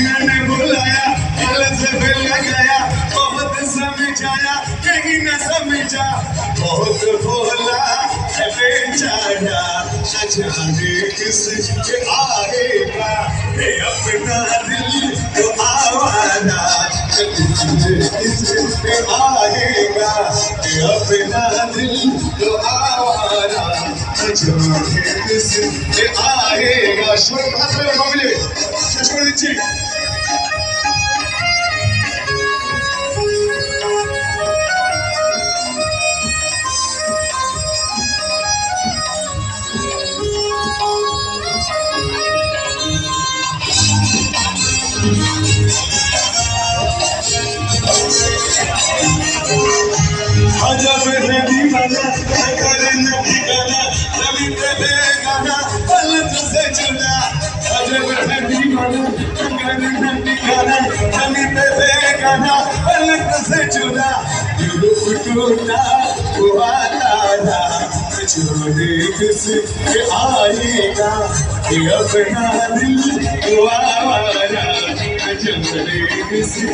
मैंने बुलाया दिल से फिर लगाया बहुत समझाया कहीं न समझा बहुत बोला बेचारा न जाने किस के आएगा ये अपना दिल तो आवारा किस पे आएगा ये अपना दिल तो आवारा न जाने किस पे आएगा সবাই হাত ধরে বাবলে শেষ করে দিচ্ছি अजब है दीवाना करे न ठिकाना रवि पे गाना पलक से चुना अजब है दीवाना करे न ठिकाना रवि पे गाना पलक से चुना रूप टूटा हुआ तारा छोड़े किसी के आएगा ये अपना दिल हुआ वाला छोड़े किसी